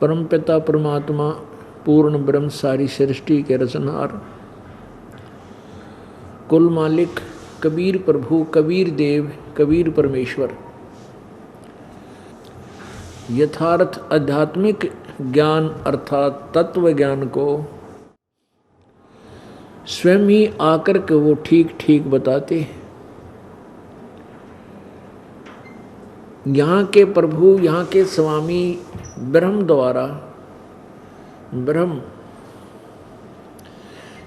परमपिता परमात्मा पूर्ण ब्रह्म सारी सृष्टि के रचनहार कुल मालिक कबीर प्रभु कबीर देव कबीर परमेश्वर यथार्थ आध्यात्मिक ज्ञान अर्थात तत्व ज्ञान को स्वयं ही आकर के वो ठीक ठीक बताते हैं। यहाँ के प्रभु यहाँ के स्वामी ब्रह्म द्वारा ब्रह्म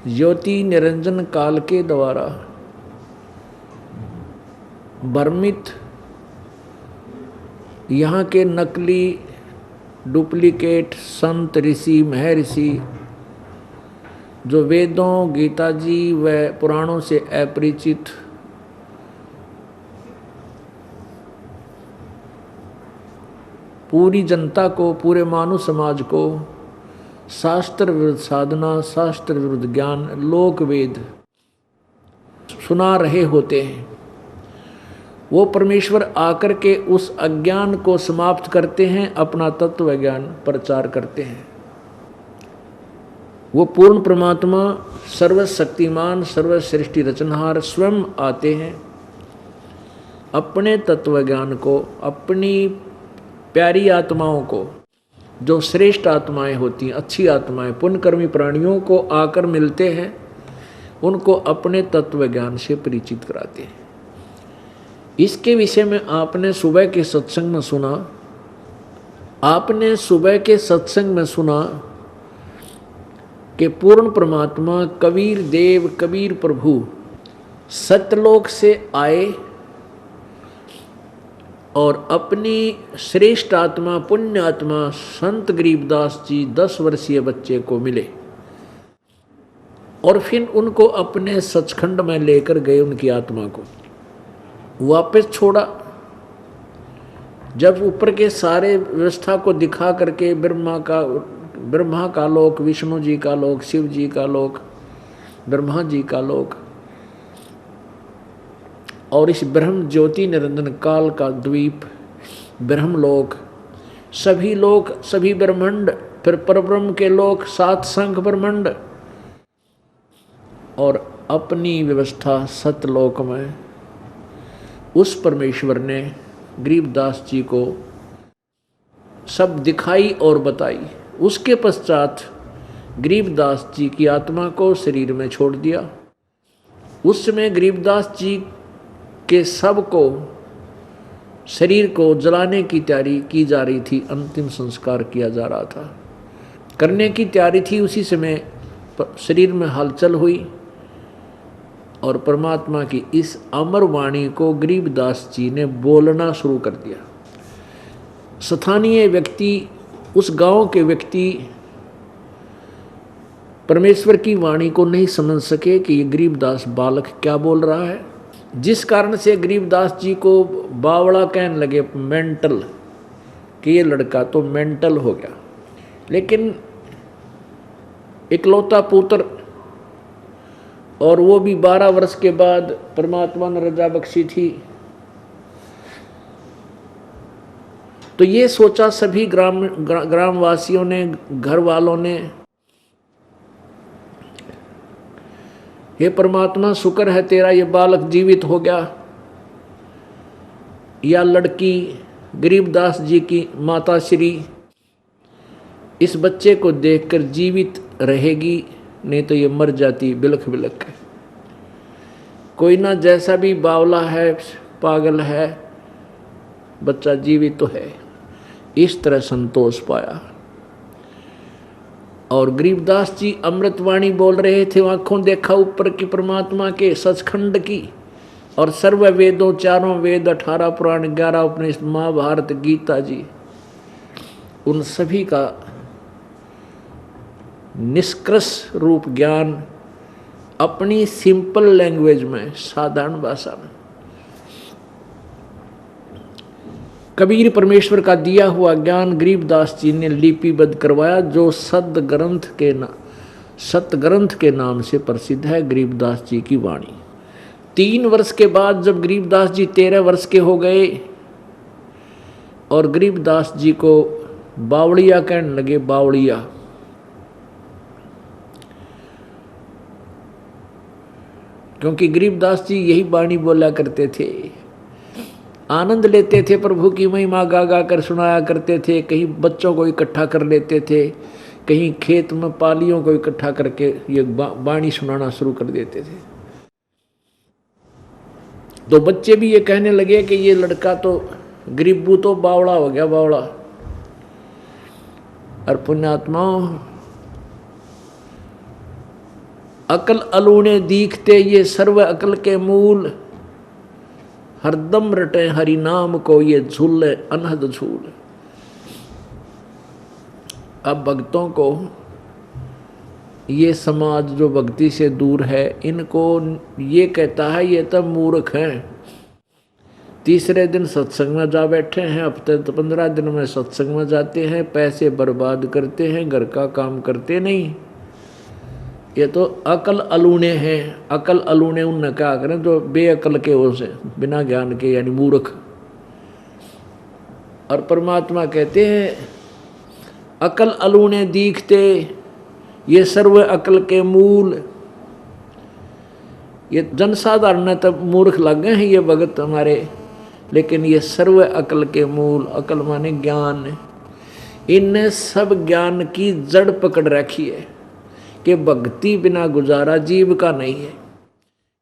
ज्योति निरंजन काल के द्वारा भ्रमित यहाँ के नकली डुप्लीकेट संत ऋषि महर्षि जो वेदों गीता जी व पुराणों से अपरिचित पूरी जनता को पूरे मानव समाज को शास्त्र विरुद्ध साधना शास्त्र विरुद्ध ज्ञान लोक वेद सुना रहे होते हैं, वो परमेश्वर आकर के उस अज्ञान को समाप्त करते हैं, अपना तत्व ज्ञान प्रचार करते हैं। वो पूर्ण परमात्मा सर्वशक्तिमान सर्वसृष्टि रचनहार स्वयं आते हैं, अपने तत्व ज्ञान को अपनी प्यारी आत्माओं को जो श्रेष्ठ आत्माएं होती हैं अच्छी आत्माएं पुण्यकर्मी प्राणियों को आकर मिलते हैं, उनको अपने तत्व ज्ञान से परिचित कराते हैं। इसके विषय में आपने सुबह के सत्संग में सुना, आपने सुबह के सत्संग में सुना कि पूर्ण परमात्मा कबीर देव कबीर प्रभु सत्यलोक से आए और अपनी श्रेष्ठ आत्मा पुण्य आत्मा संत गरीबदास जी 10 वर्षीय बच्चे को मिले और फिर उनको अपने सचखंड में लेकर गए। उनकी आत्मा को वापस छोड़ा। जब ऊपर के सारे व्यवस्था को दिखा करके ब्रह्मा का लोक, विष्णु जी का लोक, शिव जी का लोक, ब्रह्मा जी का लोक और इस ब्रह्म ज्योति निरंजन काल का द्वीप ब्रह्मलोक, सभी लोक सभी ब्रह्मांड, फिर परब्रह्म के लोक 7 संख ब्रह्मांड और अपनी व्यवस्था सतलोक में उस परमेश्वर ने गरीबदास जी को सब दिखाई और बताई। उसके पश्चात गरीबदास जी की आत्मा को शरीर में छोड़ दिया। उस समय गरीबदास जी के सब को शरीर को जलाने की तैयारी की जा रही थी, अंतिम संस्कार किया जा रहा था, करने की तैयारी थी। उसी समय शरीर में हलचल हुई और परमात्मा की इस अमर वाणी को गरीबदास जी ने बोलना शुरू कर दिया। स्थानीय व्यक्ति, उस गांव के व्यक्ति परमेश्वर की वाणी को नहीं समझ सके कि ये गरीबदास बालक क्या बोल रहा है, जिस कारण से गरीबदास जी को बावड़ा कहने लगे, मेंटल, कि ये लड़का तो मेंटल हो गया। लेकिन इकलौता पुत्र और वो भी 12 वर्ष के बाद परमात्मा ने रजा बख्शी थी, तो ये सोचा सभी ग्रामवासियों ने, घर वालों ने, हे परमात्मा शुक्र है तेरा ये बालक जीवित हो गया। या लड़की गरीबदास जी की माता श्री इस बच्चे को देखकर जीवित रहेगी, नहीं तो ये मर जाती बिलख बिलख। कोई ना जैसा भी बावला है पागल है, बच्चा जीवित तो है। इस तरह संतोष पाया और गरीबदास जी अमृतवाणी बोल रहे थे, आंखों देखा ऊपर की परमात्मा के सचखंड की और सर्व वेदों, 4 वेद, 18 पुराण, 11 उपनिषद, महाभारत, गीता जी, उन सभी का निष्कर्ष रूप ज्ञान अपनी सिंपल लैंग्वेज में, साधारण भाषा में कबीर परमेश्वर का दिया हुआ ज्ञान गरीबदास जी ने लिपिबद्ध करवाया, जो सतग्रंथ के नाम से प्रसिद्ध है, गरीबदास जी की वाणी। 3 वर्ष के बाद जब गरीबदास जी 13 वर्ष के हो गए और गरीबदास जी को बावड़िया कहने लगे, बावड़िया। क्योंकि गरीबदास जी यही वाणी बोला करते थे, आनंद लेते थे, प्रभु की महिमा गा गा कर सुनाया करते थे। कहीं बच्चों को इकट्ठा कर लेते थे, कहीं खेत में पालियों को इकट्ठा करके ये वाणी सुनाना शुरू कर देते थे। तो बच्चे भी ये कहने लगे कि ये लड़का तो गरीबू तो बावड़ा हो गया, बावड़ा। और पुण्यात्माओं, अकल अलूने दीखते ये सर्व अकल के मूल, हरदम रटे हरि नाम को ये झूले अनहद झूल। अब भक्तों को ये समाज जो भक्ति से दूर है, इनको ये कहता है ये तब मूर्ख हैं। तीसरे दिन सत्संग में जा बैठे हैं, हफ्ते तो 15 दिन में सत्संग में जाते हैं, पैसे बर्बाद करते हैं, घर का काम करते नहीं। ये तो अकल अलूने हैं। अकल अलूने उनने क्या करें जो बेअकल के हो से, बिना ज्ञान के, यानी मूर्ख। और परमात्मा कहते हैं अकल अलूने दीखते ये सर्व अकल के मूल। ये जनसाधारण तब मूर्ख लग गए हैं ये भगत हमारे, लेकिन ये सर्व अकल के मूल, अकल माने ज्ञान, इनने सब ज्ञान की जड़ पकड़ रखी है कि भक्ति बिना गुजारा जीव का नहीं है।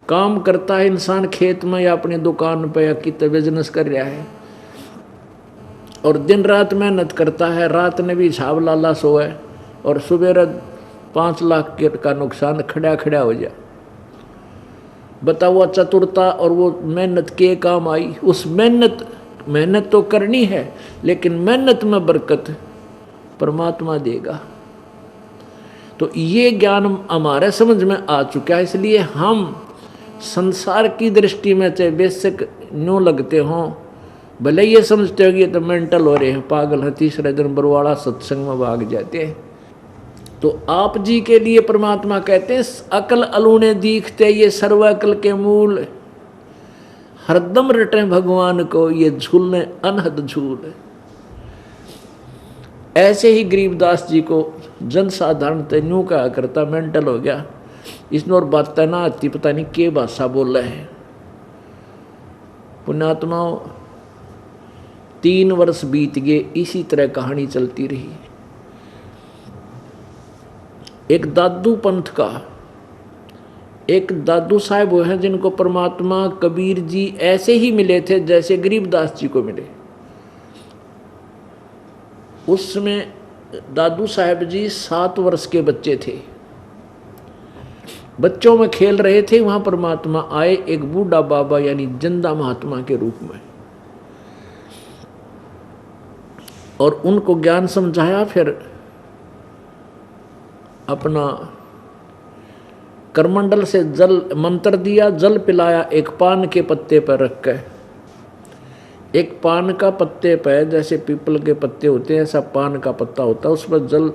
काम करता है इंसान खेत में या अपनी दुकान पे या कितने बिजनेस कर रहा है, और दिन रात मेहनत करता है, रात ने भी छाव लाला सोए, और सुबह 5 लाख का नुकसान खड़ा खड़ा हो जाए। बताओ चतुरता और वो मेहनत के काम आई। उस मेहनत तो करनी है, लेकिन मेहनत में बरकत परमात्मा देगा। तो ये ज्ञान हमारे समझ में आ चुका है, इसलिए हम संसार की दृष्टि में चाहे बेशक न्यू लगते हों, भले ये समझते हो कि ये तो मेंटल हो रहे हैं, पागल हैं, तीसरे दिन बरवाड़ा सत्संग में भाग जाते हैं। तो आप जी के लिए परमात्मा कहते हैं अकल अलूने दीखते ये सर्व अकल के मूल, हरदम रटे भगवान को ये झूलने अनहद झूल। ऐसे ही गरीबदास जी को जनसाधारण तेनू कहा करता मेंटल हो गया, इसने और बात ना आती, पता नहीं क्या भाषा बोल रहे हैं। पुण्यात्माओं, 3 वर्ष बीत गए, इसी तरह कहानी चलती रही। एक दादू पंथ का एक दादू साहब वो हैं जिनको परमात्मा कबीर जी ऐसे ही मिले थे जैसे गरीबदास जी को मिले। उसमें दादू साहब जी 7 वर्ष के बच्चे थे, बच्चों में खेल रहे थे। वहां परमात्मा आए एक बूढ़ा बाबा यानी जिंदा महात्मा के रूप में, और उनको ज्ञान समझाया। फिर अपना करमंडल से जल मंत्र दिया, जल पिलाया, एक पान के पत्ते पर रख कर। एक पान का पत्ते पर, जैसे पीपल के पत्ते होते हैं ऐसा पान का पत्ता होता है, उस पर जल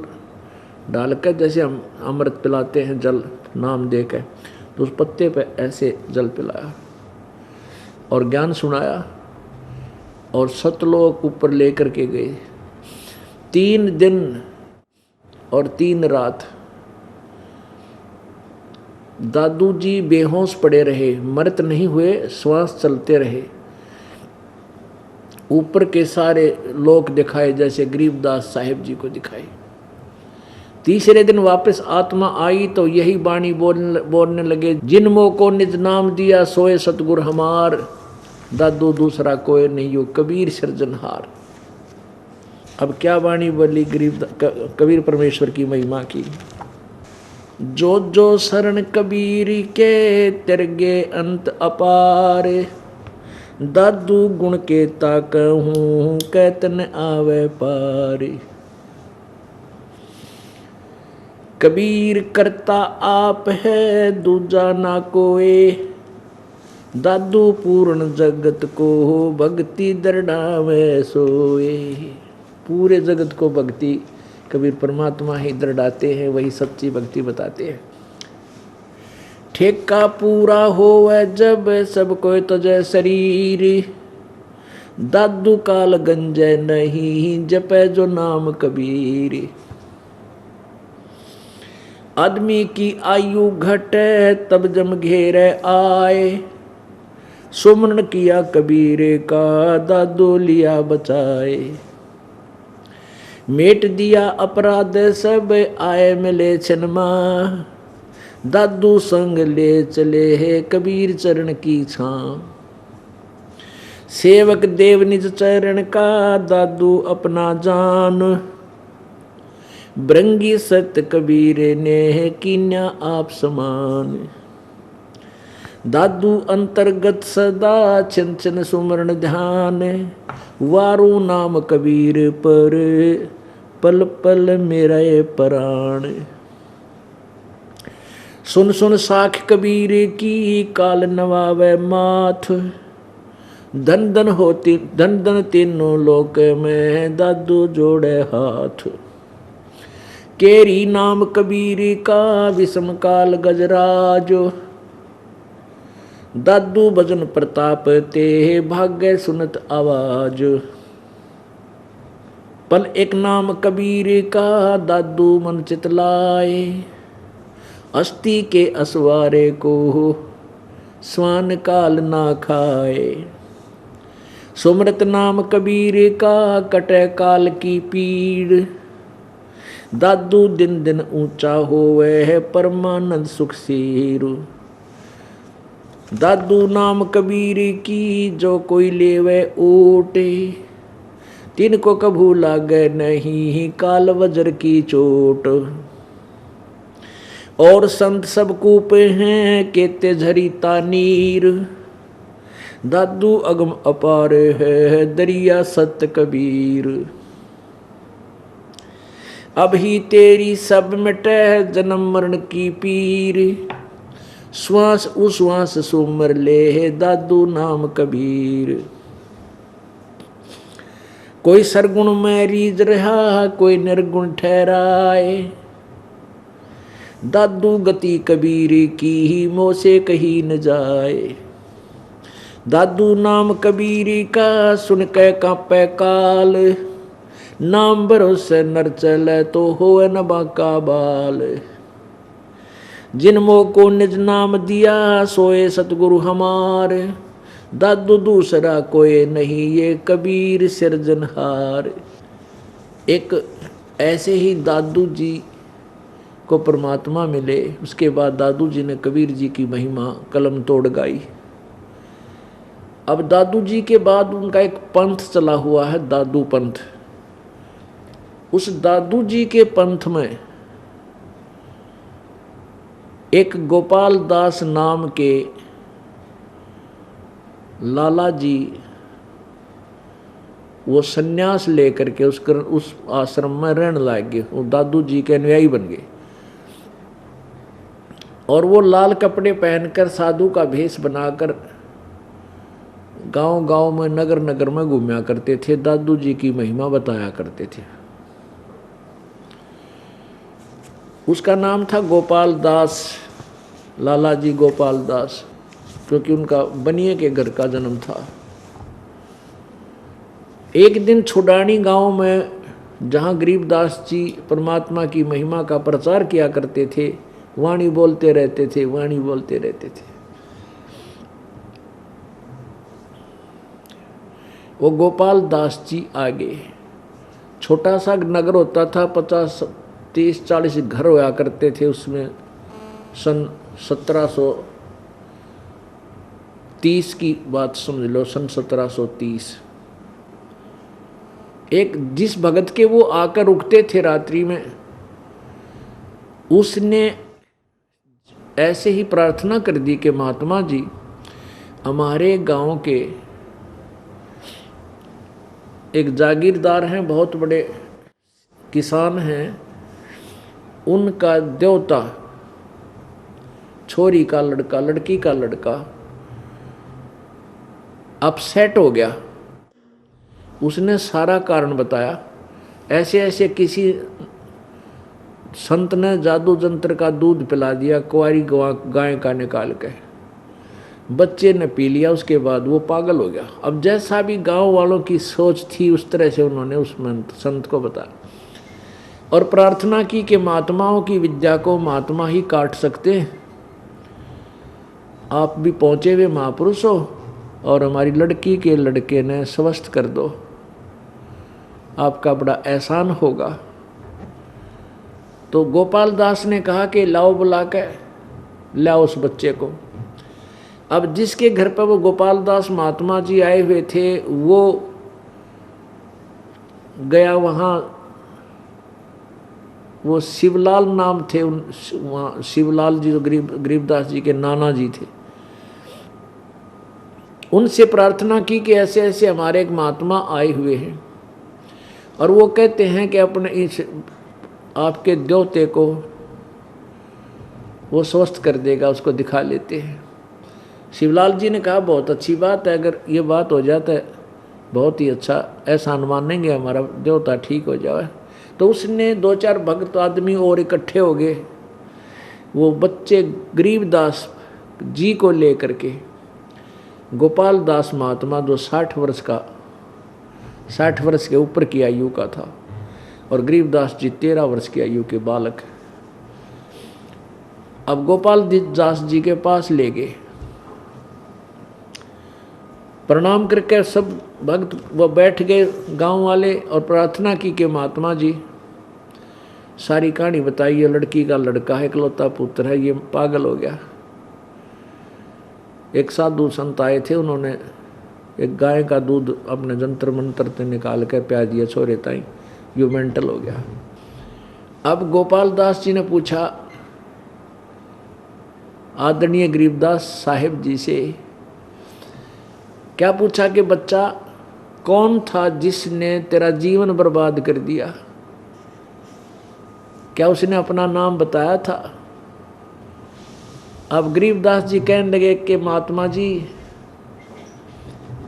डालकर, जैसे हम अमृत पिलाते हैं जल नाम देकर, तो उस पत्ते पर ऐसे जल पिलाया और ज्ञान सुनाया, और सतलोक ऊपर लेकर के गए। 3 दिन और 3 रात दादू जी बेहोश पड़े रहे, मरत नहीं हुए, श्वास चलते रहे। ऊपर के सारे लोक दिखाए जैसे गरीबदास साहिब जी को दिखाए। तीसरे दिन वापस आत्मा आई तो यही वाणी बोलने लगे, जिनमो को निज नाम दिया सोए सतगुर हमार, दादू दूसरा कोई नहीं हो कबीर सृजनहार। अब क्या वाणी बोली कबीर परमेश्वर की महिमा की। जो जो शरण कबीर के तिरगे अंत अपार, दादू गुण के ताकहूँ कैतन आवे पार। कबीर करता आप है दूजा ना कोई, दादू पूर्ण जगत को भक्ति दृढ़ावे सोए। पूरे जगत को भक्ति कबीर परमात्मा ही दृढ़ाते हैं, वही सच्ची भक्ति बताते हैं। ठेका पूरा होवे जब सब कोई तुझे शरीर, दादू काल गंजय नहीं, जपै जो नाम कबीर। आदमी की आयु घटे तब जम घेरे आए, सुमरण किया कबीर का दादू लिया बचाए। मेट दिया अपराध सब आए मिले छनमा, दादू संग ले चले है कबीर चरण की छां। सेवक देव निज चरण का दादू अपना जान, ब्रंगी सत्य कबीर ने कीन्या आप समान। दादू अंतर्गत सदा छिन छिन सुमरण ध्यान, वारू नाम कबीर पर पल पल मेरा प्राण। सुन सुन साख कबीर की काल नवावे माथ, धन धन तीनों लोक में दादू जोड़े हाथ। केरी नाम कबीर का विषम काल गजराज, दादू भजन प्रताप ते भाग्य सुनत आवाज। पल एक नाम कबीर का दादू मन चितलाए, अस्थि के असवारे को स्वान काल ना खाए। सुमरत नाम कबीर का कटे काल की पीड़, दादू दिन दिन ऊंचा होवे है परमानंद सुख सीर। दादू नाम कबीर की जो कोई लेवे ओटे, तिनको कभू लागे नहीं काल वज्र की चोट। और संत सब कूप हैं केते झरी तानीर, दादू अगम अपार है दरिया सत्य कबीर। अब ही तेरी सब मिटे जन्म मरण की पीर, श्वास उश्वास सुमर ले दादू नाम कबीर। कोई सरगुण में रीझ रहा कोई निर्गुण ठहराए, दादू गति कबीर की ही मोह से कही न जाए। दादू नाम कबीर का सुन के कांपे काल, नाम भरोसे नर चले तो होए न बाका बाल। जिन मोह को निज नाम दिया सोए सतगुरु हमार, दादू दूसरा कोई नहीं ये कबीर सिरजनहार। एक ऐसे ही दादू जी को परमात्मा मिले, उसके बाद दादू जी ने कबीर जी की महिमा कलम तोड़ गाई। अब दादू जी के बाद उनका एक पंथ चला हुआ है, दादू पंथ। उस दादू जी के पंथ में एक गोपाल दास नाम के लाला जी वो सन्यास लेकर के उस आश्रम में रहने लग गए। वो दादू जी के अनुयायी बन गए और वो लाल कपड़े पहनकर साधु का भेष बनाकर गांव गांव में नगर नगर में घूमया करते थे, दादू जी की महिमा बताया करते थे। उसका नाम था गोपाल दास, लाला जी गोपाल दास, क्योंकि उनका बनिए के घर का जन्म था। एक दिन छुडानी गांव में जहां गरीबदास जी परमात्मा की महिमा का प्रचार किया करते थे, वाणी बोलते रहते थे, वाणी बोलते रहते थे। वो गोपाल दास जी आगे, छोटा सा नगर होता था, 50 30 40 घर होया करते थे उसमें। सन 1730 की बात समझ लो, सन 1730। एक जिस भगत के वो आकर रुकते थे रात्रि में, उसने ऐसे ही प्रार्थना कर दी कि महात्मा जी, हमारे गांव के एक जागीरदार हैं, बहुत बड़े किसान हैं, उनका देवता, छोरी का लड़का, लड़की का लड़का अपसेट हो गया। उसने सारा कारण बताया। ऐसे ऐसे किसी संत ने जादू जंत्र का दूध पिला दिया, कुंवारी गाय का निकाल के। बच्चे ने पी लिया, उसके बाद वो पागल हो गया। अब जैसा भी गांव वालों की सोच थी उस तरह से उन्होंने उस संत को बताया और प्रार्थना की कि महात्माओं की विद्या को महात्मा ही काट सकते हैं, आप भी पहुँचे हुए महापुरुष हो और हमारी लड़की के लड़के ने स्वस्थ कर दो, आपका बड़ा एहसान होगा। तो गोपाल दास ने कहा कि लाओ बुला के लाओ उस बच्चे को। अब जिसके घर पर वो गोपाल दास महात्मा जी आए हुए थे वो गया वहाँ, वो शिवलाल नाम थे वहाँ, शिवलाल जी जो गरीबदास जी के नाना जी थे। उनसे प्रार्थना की कि ऐसे ऐसे हमारे एक महात्मा आए हुए हैं और वो कहते हैं कि अपने इस आपके देवते को वो स्वस्थ कर देगा, उसको दिखा लेते हैं। शिवलाल जी ने कहा बहुत अच्छी बात है, अगर ये बात हो जाता है बहुत ही अच्छा, ऐसा मानेंगे हमारा देवता ठीक हो जाए। तो उसने 2-4 भक्त आदमी और इकट्ठे हो गए, वो बच्चे गरीबदास जी को लेकर के गोपाल दास महात्मा जो 60 वर्ष के ऊपर की आयु का था और गरीबदास जी 13 वर्ष की आयु के बालक। अब गोपाल दास जी के पास ले गए, प्रणाम करके सब भक्त वो बैठ गए गांव वाले और प्रार्थना की कि महात्मा जी सारी कहानी बताई, ये लड़की का लड़का है, इकलौता पुत्र है, ये पागल हो गया। एक साधु संत आए थे, उन्होंने एक गाय का दूध अपने जंतर मंतर से निकाल कर प्या दिया छोरे ताई, यो मेंटल हो गया। अब गोपाल दास जी ने पूछा आदरणीय गरीबदास साहिब जी से, क्या पूछा कि बच्चा कौन था जिसने तेरा जीवन बर्बाद कर दिया? क्या उसने अपना नाम बताया था? अब गरीबदास जी कहने लगे कि महात्मा जी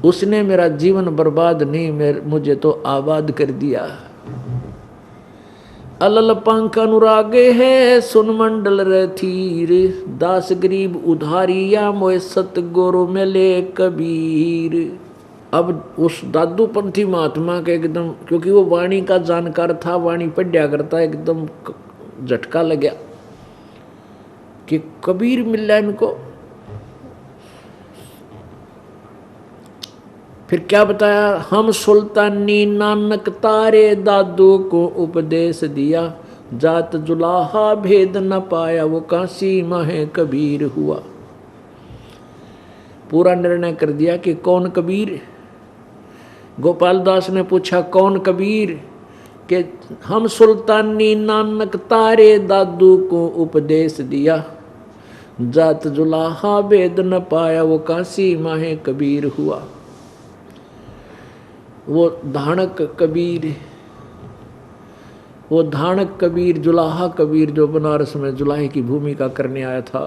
उसने मेरा जीवन बर्बाद नहीं, मुझे तो आबाद कर दिया। अलल पंख अनुरागे है सुन मंडल रथीर, दास गरीब उधारिया मोए सतगुरु मिले कबीर। अब उस दादू पंथी महात्मा के एकदम, क्योंकि वो वाणी का जानकार था, वाणी पढ़िया करता, एकदम झटका लग गया कि कबीर मिल रहा इनको। फिर क्या बताया, हम सुल्तानी नानक तारे दादू को उपदेश दिया, जात जुलाहा भेद न पाया वो काशी माहे कबीर हुआ। पूरा निर्णय कर दिया कि कौन कबीर। गोपाल दास ने पूछा कौन कबीर? कि हम सुल्तानी नानक तारे दादू को उपदेश दिया, जात जुलाहा भेद न पाया वो काशी माहे कबीर हुआ। वो धानक कबीर जुलाहा कबीर जो बनारस में जुलाहे की भूमिका करने आया था,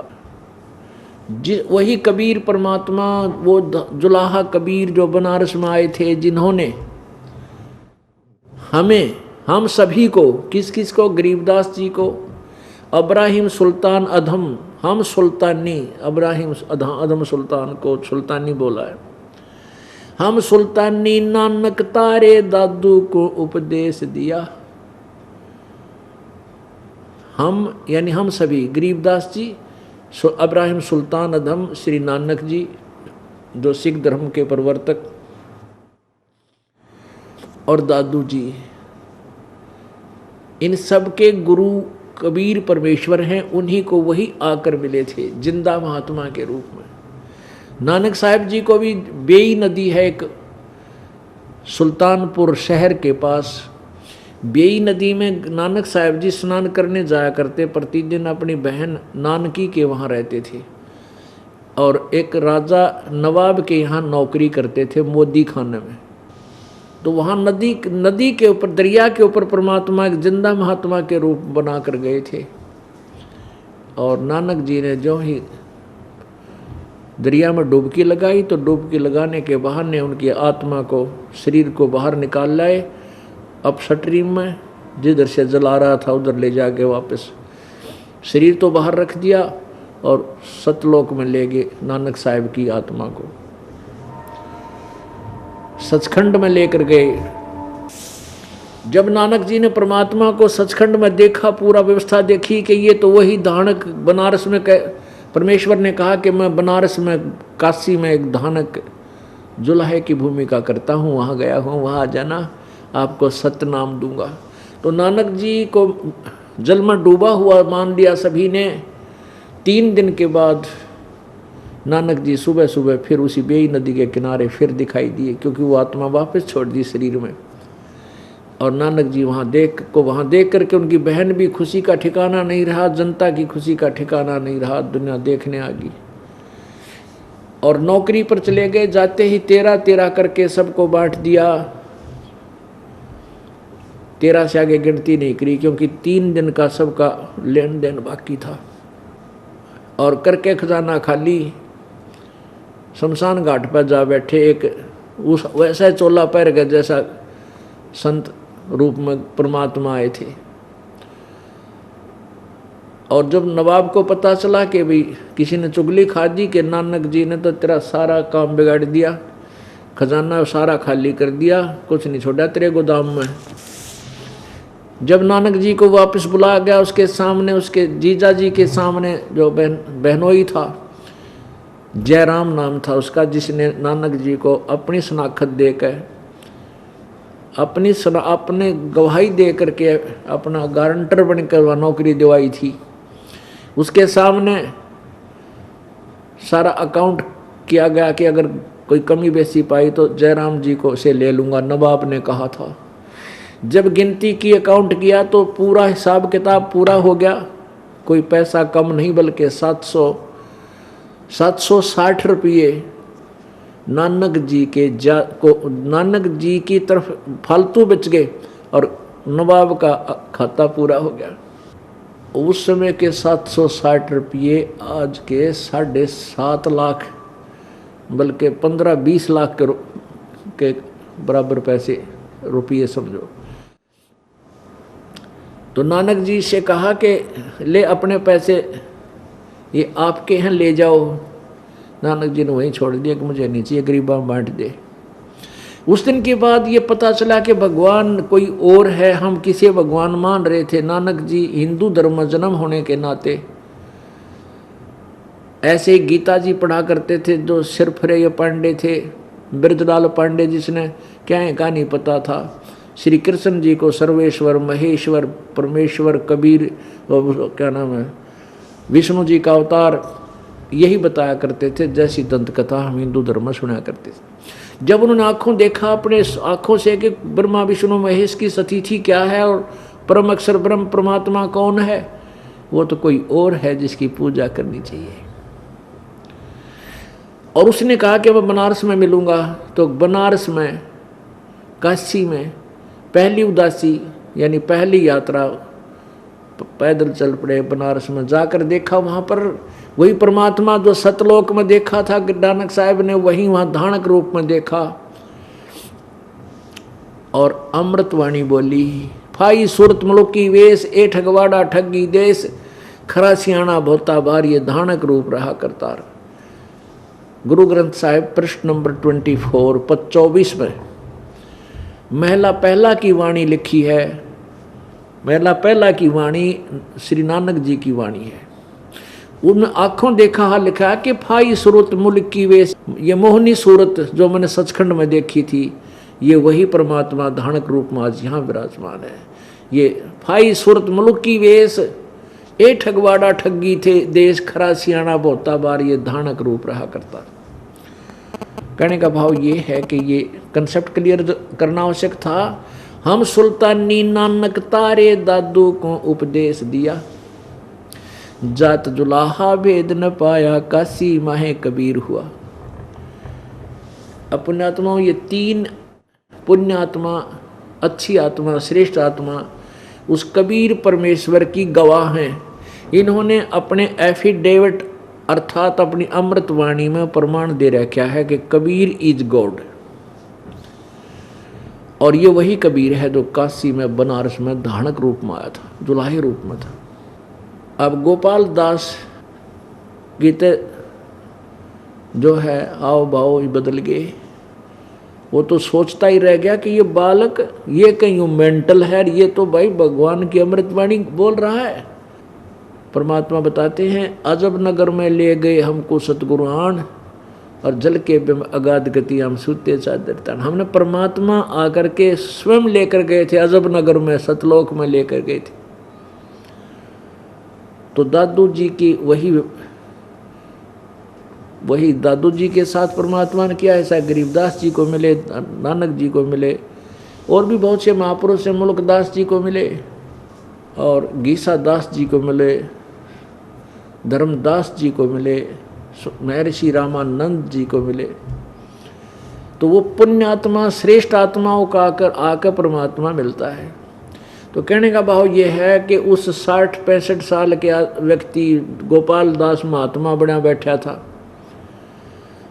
वही कबीर परमात्मा, वो जुलाहा कबीर जो बनारस में आए थे, जिन्होंने हम सभी को, किस किस को? गरीबदास जी को, अब्राहिम सुल्तान अधम, हम सुल्तानी, अब्राहिम अधम सुल्तान को सुल्तानी बोला है। हम सुल्तानी नानक तारे दादू को उपदेश दिया। हम यानी हम सभी, गरीबदास जी, अब्राहिम सुल्तान अधम, श्री नानक जी जो सिख धर्म के प्रवर्तक, और दादू जी, इन सब के गुरु कबीर परमेश्वर हैं। उन्हीं को वही आकर मिले थे जिंदा महात्मा के रूप में। नानक साहब जी को भी बेई नदी है एक सुल्तानपुर शहर के पास, बेई नदी में नानक साहब जी स्नान करने जाया करते, प्रतिदिन अपनी बहन नानकी के वहाँ रहते थे और एक राजा नवाब के यहाँ नौकरी करते थे मोदी खाने में। तो वहाँ नदी के ऊपर, दरिया के ऊपर परमात्मा एक जिंदा महात्मा के रूप बना कर गए थे। और नानक जी ने जो ही दरिया में डुबकी लगाई तो डुबकी लगाने के बहाने उनकी आत्मा को, शरीर को बाहर निकाल लाए। अब स्ट्रीम में जिधर से जला रहा था उधर ले जाके वापस शरीर तो बाहर रख दिया और सतलोक में ले गए नानक साहब की आत्मा को, सचखंड में लेकर गए। जब नानक जी ने परमात्मा को सचखंड में देखा, पूरा व्यवस्था देखी कि ये तो वही धानक बनारस में परमेश्वर ने कहा कि मैं बनारस में काशी में एक धानक जुलाहे की भूमिका करता हूँ, वहाँ गया हूँ, वहाँ आ जाना, आपको सत्य नाम दूंगा। तो नानक जी को जल में डूबा हुआ मान लिया सभी ने। 3 दिन के बाद नानक जी सुबह सुबह फिर उसी बेई नदी के किनारे फिर दिखाई दिए, क्योंकि वो आत्मा वापस छोड़ दी शरीर में। और नानक जी वहाँ देख करके उनकी बहन भी खुशी का ठिकाना नहीं रहा, जनता की खुशी का ठिकाना नहीं रहा, दुनिया देखने आ गई। और नौकरी पर चले गए, जाते ही 13 करके सबको बांट दिया। 13 से आगे गिनती नहीं करी, क्योंकि 3 दिन का सबका लेन देन बाकी था। और करके खजाना खाली शमशान घाट पर जा बैठे। एक उस वैसा चोला पैर गए जैसा संत रूप में परमात्मा आए थे। और जब नवाब को पता चला कि भाई किसी ने चुगली खा दी कि नानक जी ने तो तेरा सारा काम बिगाड़ दिया, खजाना सारा खाली कर दिया, कुछ नहीं छोड़ा तेरे गोदाम में। जब नानक जी को वापस बुलाया गया, उसके सामने उसके जीजा जी के सामने जो बहनोई था, जयराम नाम था उसका, जिसने नानक जी को अपनी शनाख्त देकर अपने गवाही दे करके अपना गारंटर बनकर वह नौकरी दिवाई थी, उसके सामने सारा अकाउंट किया गया कि अगर कोई कमी बेसी पाई तो जयराम जी को से ले लूँगा, नवाब ने कहा था। जब गिनती की, अकाउंट किया तो पूरा हिसाब किताब पूरा हो गया, कोई पैसा कम नहीं, बल्कि 760 रुपये नानक जी की तरफ फालतू बच गए और नवाब का खाता पूरा हो गया। उस समय के 760 रुपये आज के 7.5 लाख, बल्कि 15-20 लाख के बराबर पैसे रुपये समझो। तो नानक जी से कहा कि ले अपने पैसे, ये आपके हैं, ले जाओ। नानक जी ने वहीं छोड़ दिया कि मुझे नहीं चाहिए, गरीबा बांट दे। उस दिन के बाद ये पता चला कि भगवान कोई और है, हम किसी भगवान मान रहे थे। नानक जी हिंदू धर्म में जन्म होने के नाते ऐसे ही गीता जी पढ़ा करते थे, जो सिरफरे पांडे थे, ब्रजलाल पांडे, जिसने क्या है का नहीं पता था। श्री कृष्ण जी को सर्वेश्वर, महेश्वर, परमेश्वर, कबीर, क्या नाम है, विष्णु जी का अवतार, यही बताया करते थे। जैसी दंत कथा हम हिंदू धर्म में सुना करते थे। जब उन्होंने आंखों देखा अपने आंखों से कि ब्रह्मा विष्णु महेश की सतीथि क्या है और परम अक्षर ब्रह्म परमात्मा कौन है, वो तो कोई और है जिसकी पूजा करनी चाहिए। और उसने कहा कि मैं बनारस में मिलूंगा। तो बनारस में, काशी में पहली उदासी यानी पहली यात्रा पैदल चल पड़े। बनारस में जाकर देखा, वहाँ पर वही परमात्मा जो सतलोक में देखा था नानक साहब ने, वही वहाँ धानक रूप में देखा। और अमृतवाणी बोली, फाई सूरत मलुकी वेश, ए ठगवाड़ा ठगी देश, खरा सियाणा भोता बार, ये धानक रूप रहा करतार। गुरु ग्रंथ साहिब पृष्ठ नंबर 24 में महला पहला की वाणी लिखी है। महला पहला की वाणी श्री नानक जी की वाणी है। उन आंखों देखा लिखा कि फाई सूरत मुल्क की वेश, ये मोहनी सूरत जो मैंने सचखंड में देखी थी, ये वही परमात्मा धानक रूप में आज यहाँ विराजमान है। ये फाई सूरत मुल्क की वेश, ए ठगवाड़ा ठगी थे देश, खरा सियाणा बोता बार, ये धानक रूप रहा करता। कहने का भाव ये है कि ये कंसेप्ट क्लियर करना आवश्यक था। हम सुल्तानी नानक तारे दादू को उपदेश दिया, जात जुलाहा भेद न पाया, काशी माहे कबीर हुआ। पुण्यात्माओं, ये 3 पुण्यात्मा, अच्छी आत्मा, श्रेष्ठ आत्मा उस कबीर परमेश्वर की गवाह हैं। इन्होंने अपने एफिडेविट अर्थात अपनी अमृतवाणी में प्रमाण दे रखा है कि कबीर इज गॉड। और ये वही कबीर है जो काशी में, बनारस में धानक रूप में आया था, जुलाहे रूप में था। अब गोपाल दास गीते जो है आओ भाव बदल गए। वो तो सोचता ही रह गया कि ये बालक ये कहीं मेंटल है, ये तो भाई भगवान की अमृतवाणी बोल रहा है। परमात्मा बताते हैं अजब नगर में ले गए हमको सतगुरु आन, और जल के बिम अगाध गति हम सूते चादर तान। हमने परमात्मा आकर के स्वयं लेकर गए थे, अजब नगर में सतलोक में लेकर गए थे। तो दादू जी की वही दादू जी के साथ परमात्मा ने किया ऐसा। गरीबदास जी को मिले, नानक जी को मिले, और भी बहुत से महापुरुष से मुल्कदास जी को मिले, और गीसा दास जी को मिले, धर्मदास जी को मिले, महर्षि रामानंद जी को मिले। तो वो पुण्य आत्मा श्रेष्ठ आत्माओं का आकर परमात्मा मिलता है। तो कहने का भाव ये है कि उस 60-65 साल के व्यक्ति गोपाल दास महात्मा बना बैठा था,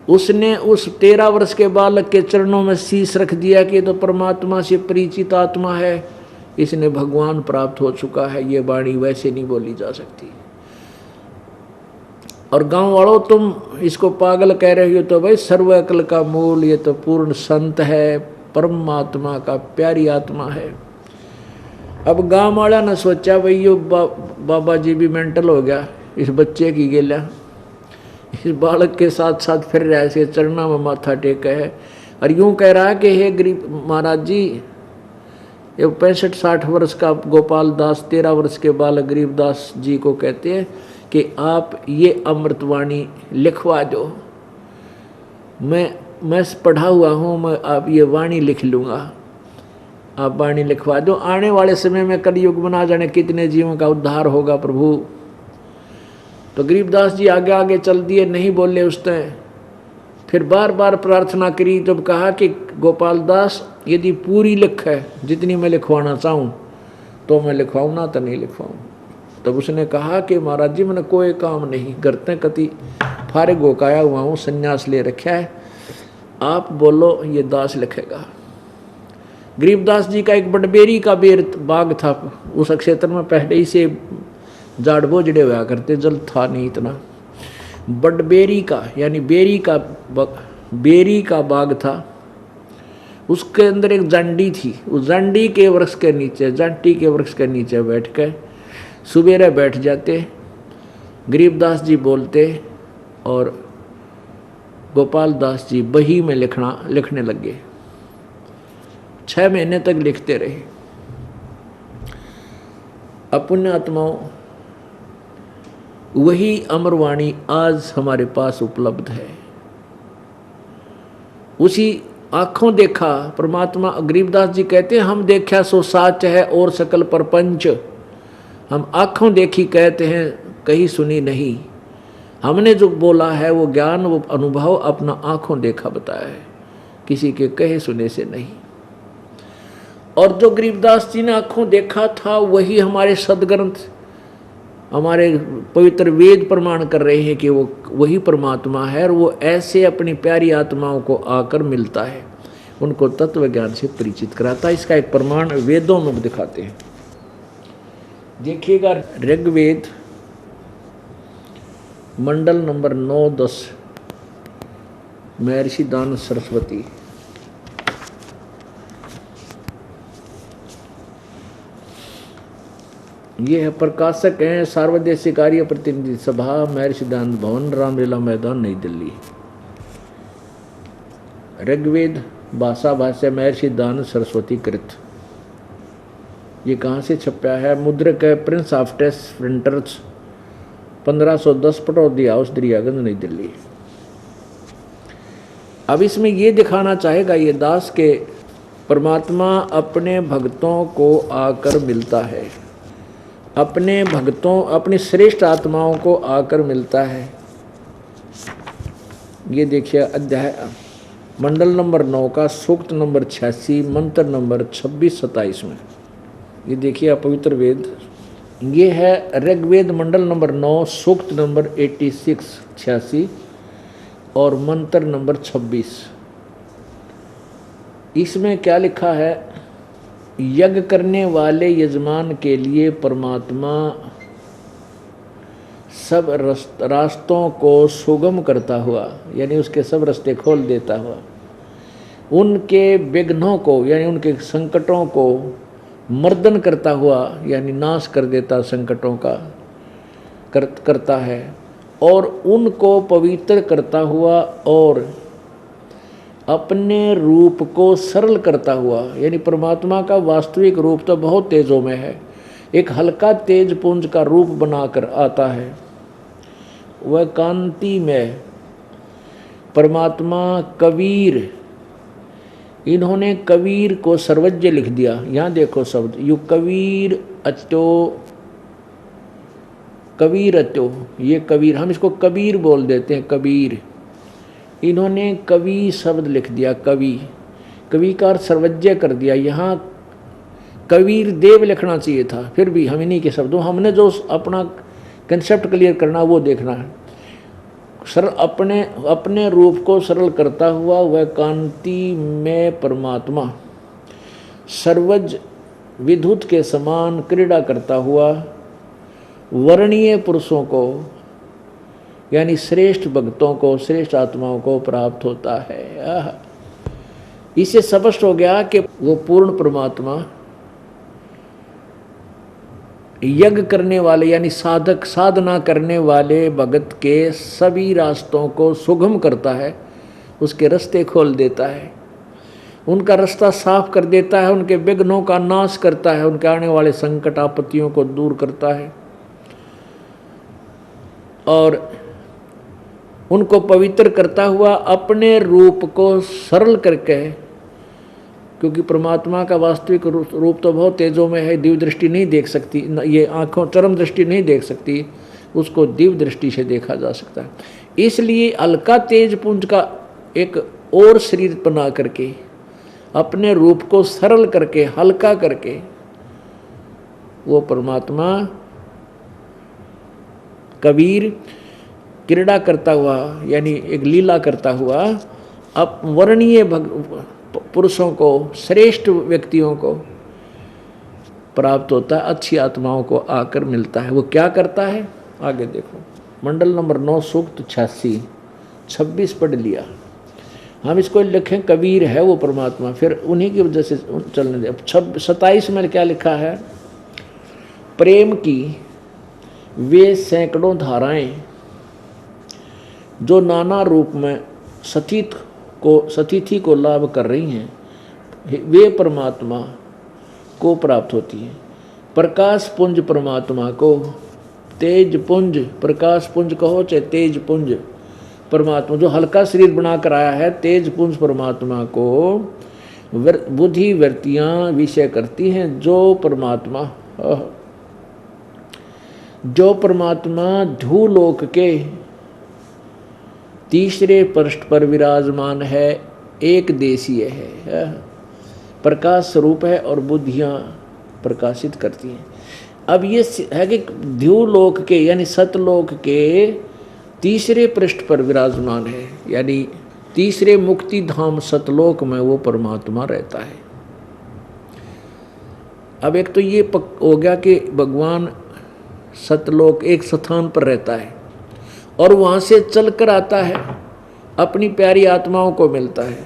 उसने उस 13 वर्ष के बालक के चरणों में शीश रख दिया कि तो परमात्मा से परिचित आत्मा है, इसने भगवान प्राप्त हो चुका है, ये वाणी वैसे नहीं बोली जा सकती। और गांव वालों तुम इसको पागल कह रहे हो, तो भाई सर्व अकल का मूल ये तो पूर्ण संत है, परमात्मा का प्यारी आत्मा है। अब गांव वाला ने सोचा भाई यो बाबा जी भी मेंटल हो गया, इस बच्चे की गेला इस बालक के साथ साथ फिर रहा है, चरणा में माथा टेका है, और यूं कह रहा है कि हे गरीब महाराज जी, ये 65-60 वर्ष का गोपाल दास 13 वर्ष के बालक गरीबदास जी को कहते हैं कि आप ये अमृतवाणी लिखवा दो, मैं पढ़ा हुआ हूँ, मैं आप ये वाणी लिख लूँगा, आप वाणी लिखवा दो। आने वाले समय में कलयुग में ना जाने कितने जीवों का उद्धार होगा प्रभु। तो गरीबदास जी आगे आगे चल दिए, नहीं बोले उसने। फिर बार बार प्रार्थना करी, जब कहा कि गोपाल दास यदि पूरी लिख है, जितनी मैं लिखवाना चाहूँ तो मैं लिखवाऊँ, ना तो नहीं लिखवाऊँ। तब उसने कहा कि महाराज जी मैंने कोई काम नहीं करते, कति फारिग होकाया हुआ हूँ, संन्यास ले रखा है, आप बोलो ये दास लिखेगा। गरीबदास जी का एक बडबेरी का बाग था, उस क्षेत्र में पहले ही से जाड़ बोझड़े हुआ करते, जल था नहीं इतना। बडबेरी का यानी बेरी का बाग था, उसके अंदर एक जांडी थी। उस जांडी के वृक्ष के नीचे बैठ के सुबेरे बैठ जाते, गरीबदास जी बोलते और गोपाल दास जी बही में लिखने लगे। 6 महीने तक लिखते रहे। अपुण्य आत्माओं, वही अमरवाणी आज हमारे पास उपलब्ध है। उसी आंखों देखा परमात्मा। गरीबदास जी कहते हैं हम देखा सो साच है और सकल परपंच। हम आंखों देखी कहते हैं कहीं सुनी नहीं। हमने जो बोला है वो ज्ञान, वो अनुभव अपना आंखों देखा बताया है, किसी के कहे सुने से नहीं। और जो गरीबदास जी ने आंखों देखा था वही हमारे सदग्रंथ, हमारे पवित्र वेद प्रमाण कर रहे हैं कि वो वही परमात्मा है, और वो ऐसे अपनी प्यारी आत्माओं को आकर मिलता है, उनको तत्व ज्ञान से परिचित कराता है। इसका एक प्रमाण वेदों में दिखाते हैं। देखिएगा ऋग्वेद मंडल नंबर 9-10, महर्षि दान सरस्वती। ये है प्रकाशक हैं सार्वदेशिक कार्य प्रतिनिधि सभा, महर्षि दान भवन, रामलीला मैदान, नई दिल्ली। ऋग्वेद भाषा भाष्य महर्षि दान सरस्वती कृत। ये कहाँ से छपा है? मुद्रक है Prince offset printers, 1510 Pataudi house, Daryaganj, Nai Delhi. अब इसमें ये दिखाना चाहेगा ये दास के परमात्मा अपने भक्तों को आकर मिलता है, अपने भक्तों, अपनी श्रेष्ठ आत्माओं को आकर मिलता है। ये देखिए अध्याय मंडल नंबर 9 का सूक्त नंबर 86, मंत्र नंबर 26-27 में। ये देखिए पवित्र वेद, ये है ऋग्वेद मंडल नंबर 9 सूक्त नंबर 86 और मंत्र नंबर 26। इसमें क्या लिखा है? यज्ञ करने वाले यजमान के लिए परमात्मा सब रास्तों को सुगम करता हुआ, यानी उसके सब रास्ते खोल देता हुआ, उनके विघ्नों को यानी उनके संकटों को मर्दन करता हुआ, यानी नाश कर देता संकटों का करता है, और उनको पवित्र करता हुआ और अपने रूप को सरल करता हुआ, यानी परमात्मा का वास्तविक रूप तो बहुत तेजों में है, एक हल्का तेज पुंज का रूप बनाकर आता है। वह कांति में परमात्मा कबीर, इन्होंने कबीर को सर्वज्ञ लिख दिया। यहाँ देखो शब्द, यू कबीर अचो, कबीर अचो, ये कबीर, हम इसको कबीर बोल देते हैं, कबीर। इन्होंने कवि शब्द लिख दिया, कवि, कवि का अर्थ सर्वज्ञ कर दिया। यहाँ कबीर देव लिखना चाहिए था, फिर भी हम इन्हीं के शब्दों, हमने जो अपना कंसेप्ट क्लियर करना वो देखना है। सरल अपने रूप को सरल करता हुआ वह कांति में परमात्मा सर्वज विद्युत के समान क्रीड़ा करता हुआ वर्णीय पुरुषों को यानी श्रेष्ठ भक्तों को, श्रेष्ठ आत्माओं को प्राप्त होता है। इससे स्पष्ट हो गया कि वो पूर्ण परमात्मा यज्ञ करने वाले यानी साधक साधना करने वाले भगत के सभी रास्तों को सुगम करता है, उसके रास्ते खोल देता है, उनका रास्ता साफ कर देता है, उनके विघ्नों का नाश करता है, उनके आने वाले संकट आपत्तियों को दूर करता है और उनको पवित्र करता हुआ अपने रूप को सरल करके, क्योंकि परमात्मा का वास्तविक रूप तो बहुत तेजों में है, दिव्य दृष्टि नहीं देख सकती, ये आँखों चरम दृष्टि नहीं देख सकती, उसको दिव्य दृष्टि से देखा जा सकता है। इसलिए हल्का तेज पुंज का एक और शरीर बना करके अपने रूप को सरल करके हल्का करके वो परमात्मा कबीर क्रीड़ा करता हुआ यानी एक लीला करता हुआ अब वर्णीय पुरुषों को, श्रेष्ठ व्यक्तियों को प्राप्त होता है, अच्छी आत्माओं को आकर मिलता है। वो क्या करता है आगे देखो, मंडल नंबर 9 सूक्त 86 26 पढ़ लिया, हम इसको लिखें कबीर है वो परमात्मा, फिर उन्हीं की वजह से चलने दे। 27 में क्या लिखा है, प्रेम की वे सैकड़ों धाराएं जो नाना रूप में सतिथि को लाभ कर रही हैं, वे परमात्मा को प्राप्त होती है। प्रकाश पुंज परमात्मा को, तेज पुंज, प्रकाश पुंज कहो चाहे तेज पुंज, परमात्मा जो हल्का शरीर बनाकर आया है, तेज पुंज परमात्मा को बुद्धि वृत्तियां विषय करती हैं। जो परमात्मा ध्रुवलोक के तीसरे पृष्ठ पर विराजमान है, एक देशीय है, प्रकाश स्वरूप है और बुद्धियां प्रकाशित करती हैं। अब ये है कि ध्रुवलोक के यानी सतलोक के तीसरे पृष्ठ पर विराजमान है, यानी तीसरे मुक्ति धाम सतलोक में वो परमात्मा रहता है। अब एक तो ये हो गया कि भगवान सतलोक एक स्थान पर रहता है और वहाँ से चल कर आता है, अपनी प्यारी आत्माओं को मिलता है।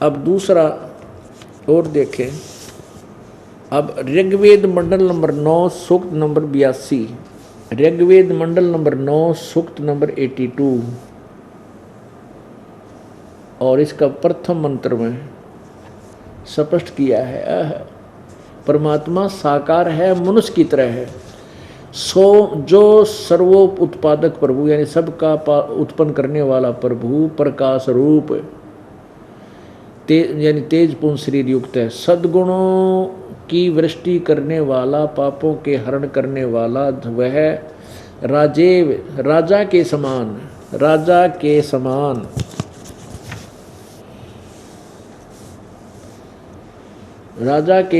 अब दूसरा और देखें, अब ऋग्वेद मंडल नंबर 9 सूक्त नंबर 82, ऋग्वेद मंडल नंबर 9 सूक्त नंबर 82 और इसका प्रथम मंत्र में स्पष्ट किया है, परमात्मा साकार है, मनुष्य की तरह है। जो सर्वो उत्पादक प्रभु यानी सबका उत्पन्न करने वाला प्रभु प्रकाश रूप यानी तेज पुंज शरीर युक्त है, सद्गुणों की वृष्टि करने वाला, पापों के हरण करने वाला, वह राजा के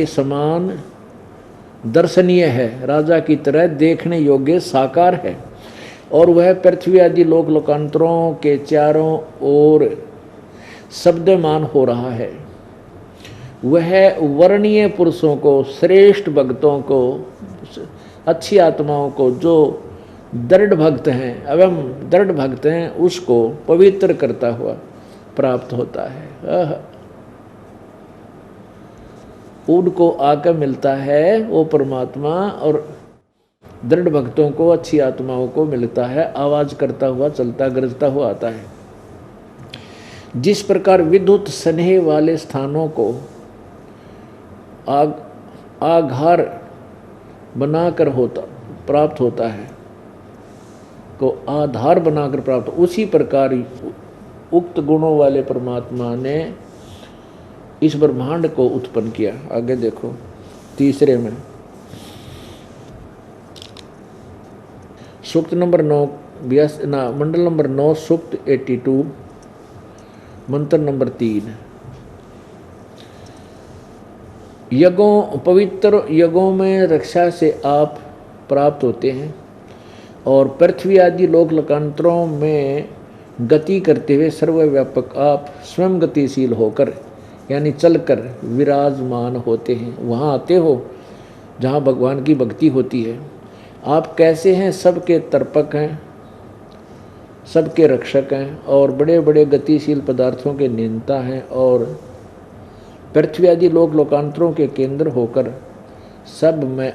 समान दर्शनीय है, राजा की तरह देखने योग्य साकार है और वह पृथ्वी आदि लोक लोकांतरों के चारों ओर शब्दमान हो रहा है। वह वर्णीय पुरुषों को, श्रेष्ठ भक्तों को, अच्छी आत्माओं को, जो दृढ़ भक्त हैं एवं दृढ़ भक्त हैं, उसको पवित्र करता हुआ प्राप्त होता है। उनको आकर मिलता है वो परमात्मा, और दृढ़ भक्तों को, अच्छी आत्माओं को मिलता है, आवाज करता हुआ, चलता गरजता हुआ आता है। जिस प्रकार विद्युत स्नेह वाले स्थानों को आधार बनाकर प्राप्त होता है, को आधार बनाकर प्राप्त, उसी प्रकार उक्त गुणों वाले परमात्मा ने इस ब्रह्मांड को उत्पन्न किया। आगे देखो तीसरे में सूक्त नंबर 9 मंडल नंबर 9 सूक्त 82 मंत्र नंबर 3। यज्ञों, पवित्र यज्ञों में रक्षा से आप प्राप्त होते हैं, और पृथ्वी आदि लोक लोकांतरों में गति करते हुए सर्वव्यापक आप स्वयं गतिशील होकर, यानी चलकर विराजमान होते हैं। वहाँ आते हो जहाँ भगवान की भक्ति होती है। आप कैसे हैं? सबके तर्पक हैं, सबके रक्षक हैं, और बड़े बड़े गतिशील पदार्थों के नियंता हैं, और पृथ्वी आदि लोक लोकांतरों के केंद्र होकर सब में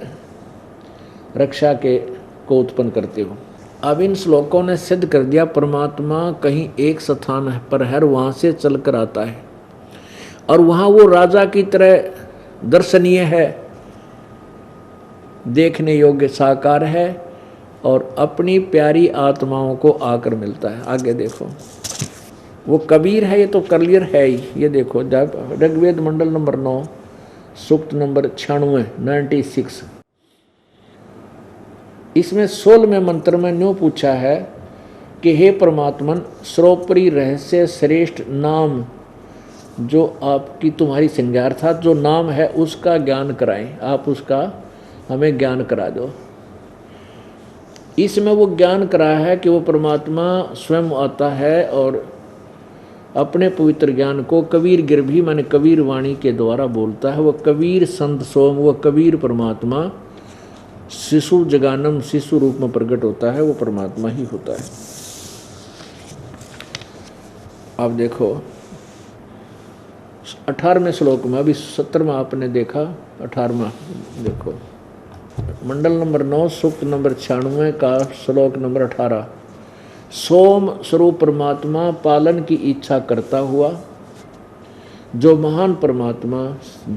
रक्षा को उत्पन्न करते हो। अब इन श्लोकों ने सिद्ध कर दिया परमात्मा कहीं एक स्थान पर है, वहाँ से चल कर आता है, और वहाँ वो राजा की तरह दर्शनीय है, देखने योग्य साकार है, और अपनी प्यारी आत्माओं को आकर मिलता है। आगे देखो वो कबीर है, ये तो क्लियर है ही। ये देखो जब ऋग्वेद मंडल नंबर 9 सूक्त नंबर 96 इसमें 16वें मंत्र में न्यों पूछा है कि हे परमात्मन, सर्वोपरि रहस्य श्रेष्ठ नाम जो आपकी तुम्हारी संज्ञार्था जो नाम है उसका ज्ञान कराएं, आप उसका हमें ज्ञान करा दो। इसमें वो ज्ञान कराया है कि वो परमात्मा स्वयं आता है और अपने पवित्र ज्ञान को कबीर गिरभी माने कबीर वाणी के द्वारा बोलता है। वो कबीर संत सोम, वो कबीर परमात्मा शिशु जगानम शिशु रूप में प्रकट होता है, वो परमात्मा ही होता है। आप देखो 18वें श्लोक में, अभी 17वां आपने देखा, 18वां देखो मंडल नंबर 9 सूक्त नंबर 96 का श्लोक नंबर 18। सोम स्वरूप परमात्मा पालन की इच्छा करता हुआ, जो महान परमात्मा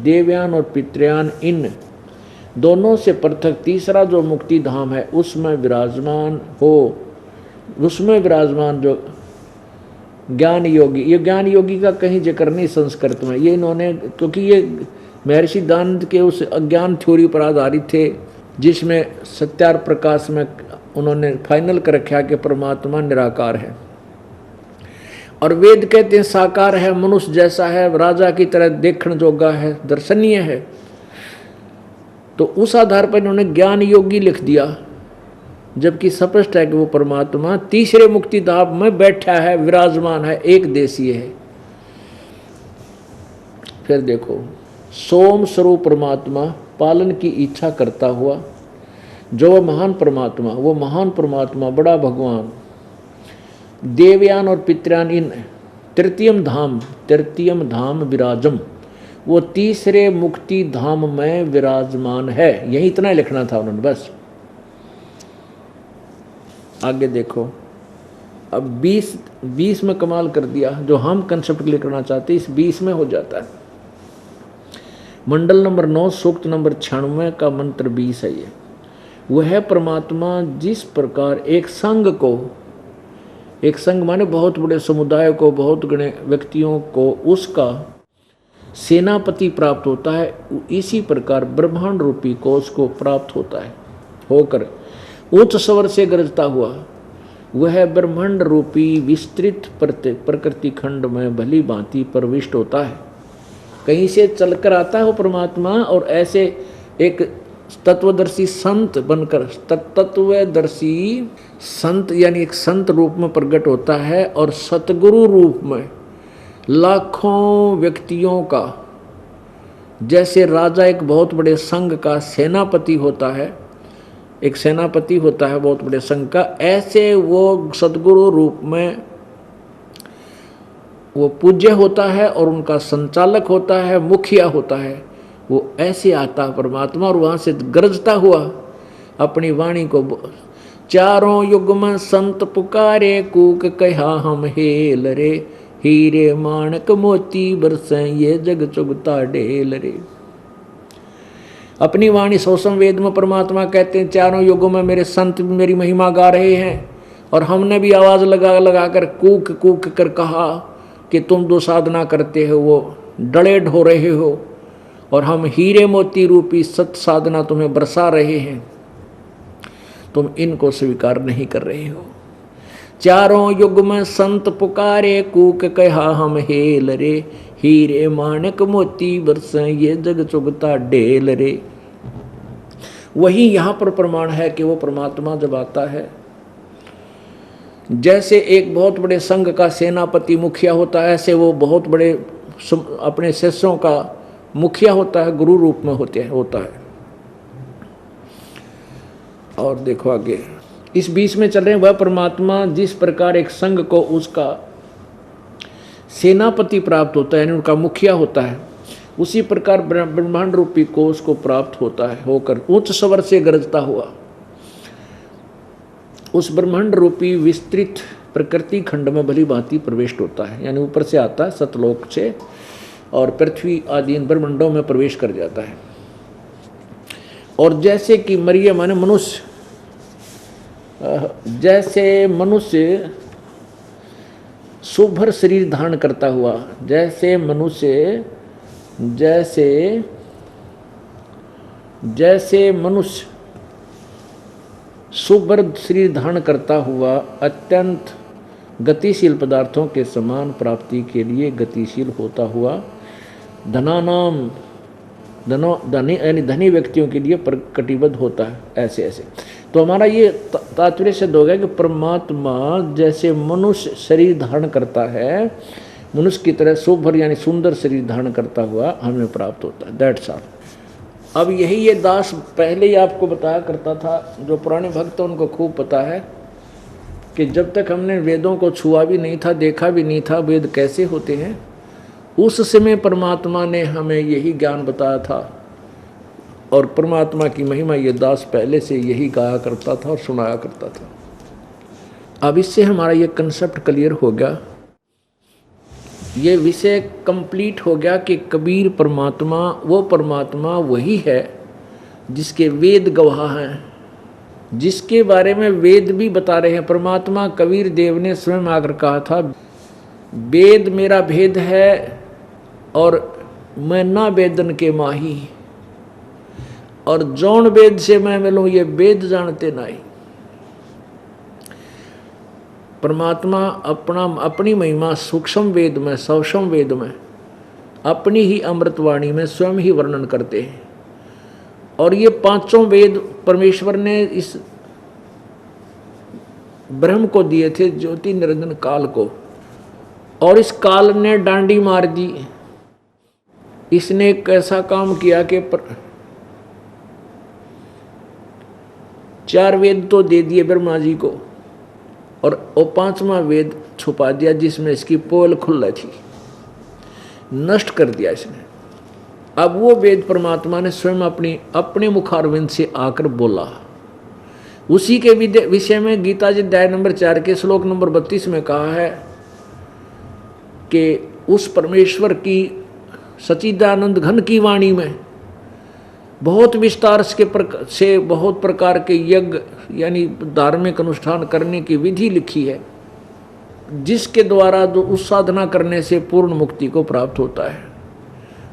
देवयान और पितृयान इन दोनों से पृथक तीसरा जो मुक्ति धाम है उसमें विराजमान हो, उसमें विराजमान जो ज्ञान योगी, ये ज्ञान योगी का कहीं जिक्र नहीं संस्कृत में, ये इन्होंने, क्योंकि ये महर्षि दानंद के उस अज्ञान थ्योरी पर आधारित थे जिसमें सत्यार प्रकाश में उन्होंने फाइनल कर रखा कि परमात्मा निराकार है, और वेद कहते हैं साकार है, मनुष्य जैसा है, राजा की तरह देखने जोगा है, दर्शनीय है। तो उस आधार पर इन्होंने ज्ञान योगी लिख दिया, जबकि स्पष्ट है कि वो परमात्मा तीसरे मुक्ति धाम में बैठा है, विराजमान है, एक देशीय है। फिर देखो सोम स्वरूप परमात्मा पालन की इच्छा करता हुआ, जो वह महान परमात्मा, वो महान परमात्मा बड़ा भगवान देवयान और पितृयान इन तृतीयम धाम विराजम, वो तीसरे मुक्ति धाम में विराजमान है। यही इतना ही लिखना था उन्होंने बस। आगे देखो अब 20 में कमाल कर दिया, जो हम कंसेप्ट लिखना चाहते इस 20 में हो जाता है। मंडल नंबर 9 सूक्त नंबर 96 का मंत्र 20 है। ये वह परमात्मा जिस प्रकार एक संघ माने बहुत बड़े समुदाय को, बहुत बड़े व्यक्तियों को उसका सेनापति प्राप्त होता है, इसी प्रकार ब्रह्मांड रूपी कोश को प्राप्त होता है, होकर उच्च स्वर से गरजता हुआ वह ब्रह्मांड रूपी विस्तृत प्रकृति खंड में भली भांति प्रविष्ट होता है। कहीं से चलकर आता है वो परमात्मा, और ऐसे एक तत्वदर्शी संत बनकर, तत्वदर्शी संत यानी एक संत रूप में प्रकट होता है, और सतगुरु रूप में लाखों व्यक्तियों का, जैसे राजा एक बहुत बड़े संघ का सेनापति होता है, एक सेनापति होता है बहुत बड़े संघ का, ऐसे वो सदगुरु रूप में वो पूज्य होता है और उनका संचालक होता है, मुखिया होता है। वो ऐसे आता परमात्मा और वहाँ से गरजता हुआ अपनी वाणी को, चारों युग में संत पुकारे, कूक कहा हम हेल रे, हीरे माणक मोती बरसें ये जग चुगता ढेल रे। अपनी वाणी सौसम वेद में परमात्मा कहते हैं, चारों युगों में मेरे संत भी मेरी महिमा गा रहे हैं और हमने भी आवाज़ लगा लगा कर कूक कूक कर कहा कि तुम जो साधना करते हो वो डले ढो रहे हो और हम हीरे मोती रूपी सत साधना तुम्हें बरसा रहे हैं, तुम इनको स्वीकार नहीं कर रहे हो। चारों युग में संत पुकारे, कूक कहा हम हेल रे, हीरे माणक मोती बरसें ये जग चुगता ढेल रे। वही यहाँ पर प्रमाण है कि वो परमात्मा जब आता है, जैसे एक बहुत बड़े संघ का सेनापति मुखिया होता है, ऐसे वो बहुत बड़े अपने शिष्यों का मुखिया होता है, गुरु रूप में होता है। और देखो आगे इस बीच में चल रहे हैं, वह परमात्मा जिस प्रकार एक संघ को उसका सेनापति प्राप्त होता है, यानी उनका मुखिया होता है, उसी प्रकार ब्रह्मांड रूपी कोश को प्राप्त होता है, होकर उच्च स्वर से गरजता हुआ उस ब्रह्मांड रूपी विस्तृत प्रकृति खंड में भली भांति प्रवेश होता है। यानी ऊपर से आता है सतलोक से और पृथ्वी आदि इन ब्रह्मांडों में प्रवेश कर जाता है। और जैसे कि मरियम माने मनुष्य, जैसे मनुष्य सुभर शरीर धारण करता हुआ, जैसे मनुष्य सुभर शरीर धारण करता हुआ अत्यंत गतिशील पदार्थों के समान प्राप्ति के लिए गतिशील होता हुआ धनी यानी धनी व्यक्तियों के लिए कटिबद्ध होता है। ऐसे ऐसे तो हमारा ये तात्पर्य सिद्ध हो गया कि परमात्मा जैसे मनुष्य शरीर धारण करता है, मनुष्य की तरह सुभर यानी सुंदर शरीर धारण करता हुआ हमें प्राप्त होता है। That's all. अब यही ये दास पहले ही आपको बताया करता था, जो पुराने भक्त उनको खूब पता है कि जब तक हमने वेदों को छुआ भी नहीं था, देखा भी नहीं था वेद कैसे होते हैं, उस समय परमात्मा ने हमें यही ज्ञान बताया था। और परमात्मा की महिमा ये दास पहले से यही गाया करता था और सुनाया करता था। अब इससे हमारा ये कंसेप्ट क्लियर हो गया, ये विषय कंप्लीट हो गया कि कबीर परमात्मा वो परमात्मा वही है जिसके वेद गवाह हैं, जिसके बारे में वेद भी बता रहे हैं। परमात्मा कबीर देव ने स्वयं आकर कहा था, वेद मेरा भेद है और मैं ना वेदन के माही, और जौन वेद से मैं मिलूं ये वेद जानते नहीं। परमात्मा अपनी महिमा सूक्ष्म वेद में, सौक्ष्म वेद में, अपनी ही अमृतवाणी में स्वयं ही वर्णन करते हैं। और ये पांचों वेद परमेश्वर ने इस ब्रह्म को दिए थे, ज्योति निरंजन काल को, और इस काल ने डांडी मार दी। इसने एक ऐसा काम किया कि चार वेद तो दे दिए ब्रह्मा जी को, और वो पांचवा वेद छुपा दिया जिसमें इसकी पोल खुल रही थी, नष्ट कर दिया इसने। अब वो वेद परमात्मा ने स्वयं अपने मुखारविंद से आकर बोला। उसी के विषय में गीता जी अध्याय नंबर 4 के श्लोक नंबर 32 में कहा है कि उस परमेश्वर की सच्चिदानंद घन की वाणी में बहुत विस्तार से बहुत प्रकार के यज्ञ यानी धार्मिक अनुष्ठान करने की विधि लिखी है, जिसके द्वारा जो उस साधना करने से पूर्ण मुक्ति को प्राप्त होता है।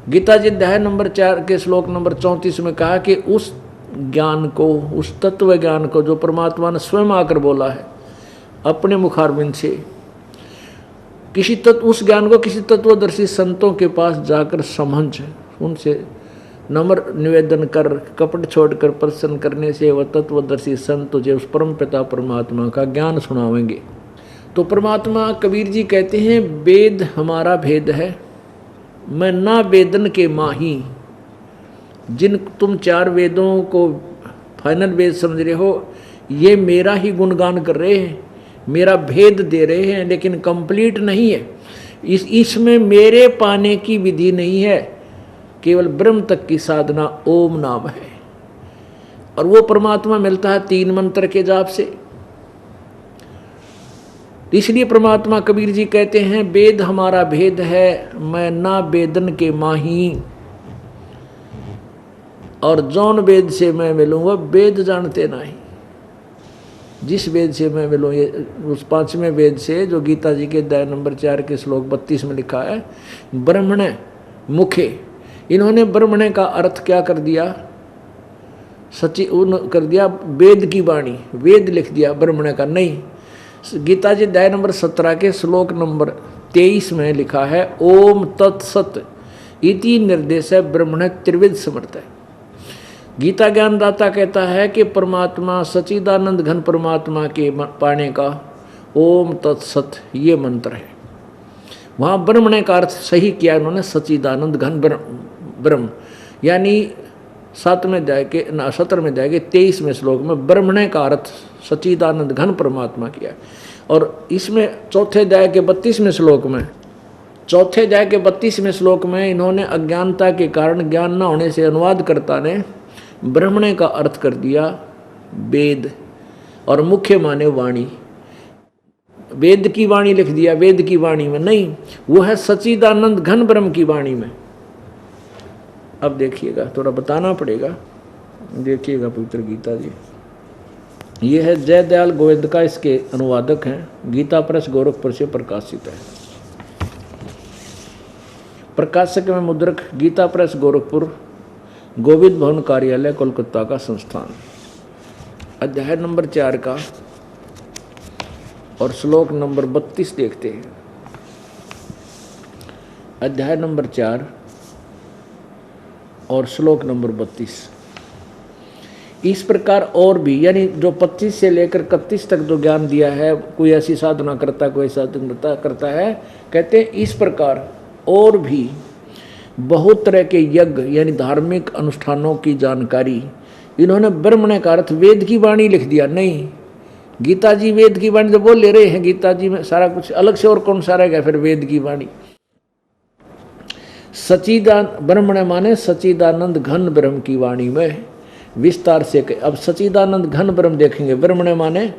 गीता जी अध्याय नंबर 4 के श्लोक नंबर 34 में कहा कि उस ज्ञान को, उस तत्व ज्ञान को जो परमात्मा ने स्वयं आकर बोला है अपने मुखारविंद से, उस ज्ञान को किसी तत्वदर्शी संतों के पास जाकर समझ, उनसे नम्र निवेदन कर, कपट छोड़कर प्रसन्न करने से वह तत्वदर्शी संत तुझे उस परम पिता परमात्मा का ज्ञान सुनावेंगे। तो परमात्मा कबीर जी कहते हैं, वेद हमारा भेद है, मैं ना वेदन के माही। जिन तुम चार वेदों को फाइनल वेद समझ रहे हो, ये मेरा ही गुणगान कर रहे हैं, मेरा भेद दे रहे हैं, लेकिन कंप्लीट नहीं है। इसमें मेरे पाने की विधि नहीं है, केवल ब्रह्म तक की साधना ओम नाम है। और वो परमात्मा मिलता है 3 मंत्र के जाप से। इसलिए परमात्मा कबीर जी कहते हैं, वेद हमारा भेद है, मैं ना वेदन के माही, और जौन वेद से मैं मिलूंगा वेद जानते नहीं। जिस वेद से मैं मिलूँ, ये उस 5वें वेद से जो गीता जी के अध्याय नंबर 4 के श्लोक 32 में लिखा है, ब्रह्मणे मुखे। इन्होंने ब्रह्मणे का अर्थ क्या कर दिया, सची कर दिया वेद की वाणी, वेद लिख दिया ब्रह्मणे का। नहीं, गीता जी अध्याय नंबर 17 के श्लोक नंबर 23 में लिखा है, ओम तत्सत इति निर्देश है ब्रह्मण त्रिविध समर्थ है। गीता ज्ञानदाता कहता है कि परमात्मा सच्चिदानंद घन परमात्मा के पाने का ओम तत्सत ये मंत्र है। वहाँ ब्रह्मणे का अर्थ सही किया उन्होंने, सच्चिदानंद घन ब्रह्म, यानी 17वें अध्याय के 23वें श्लोक में ब्रह्मणे का अर्थ सच्चिदानंद घन परमात्मा किया। और इसमें चौथे अध्याय के 32वें श्लोक में इन्होंने अज्ञानता के कारण, ज्ञान न होने से अनुवादकर्ता ने ब्रह्मणे का अर्थ कर दिया वेद, और मुख्य माने वाणी। वेद की वाणी लिख दिया, वेद की वाणी में नहीं, वो है सच्चिदानंद घन ब्रह्म की वाणी में। अब देखिएगा, थोड़ा बताना पड़ेगा, देखिएगा पवित्र गीता जी। ये है जयदयाल गोविंद का, इसके अनुवादक हैं, गीता प्रेस गोरखपुर से प्रकाशित है। प्रकाशक में मुद्रक गीता प्रेस गोरखपुर, गोविंद भवन कार्यालय कोलकाता का संस्थान। अध्याय नंबर 4 का और श्लोक नंबर 32 देखते हैं। अध्याय नंबर 4 और श्लोक नंबर 32। इस प्रकार और भी, यानी जो 25 से लेकर 31 तक जो ज्ञान दिया है, कोई ऐसी साधना करता, कोई साधना करता है, कहते हैं इस प्रकार और भी बहुत तरह के यज्ञ यानी धार्मिक अनुष्ठानों की जानकारी इन्होंने ब्रह्मणे का अर्थ वेद की वाणी लिख दिया। नहीं, गीता जी वेद की वाणी तो बोल ले रहे हैं, गीता जी में सारा कुछ अलग से और कौन सा रहेगा फिर वेद की वाणी। ब्रह्मणे माने सच्चिदानंद घन ब्रह्म की वाणी में विस्तार से। अब सच्चिदानंद घन ब्रह्म देखेंगे, ब्रह्मणे माने,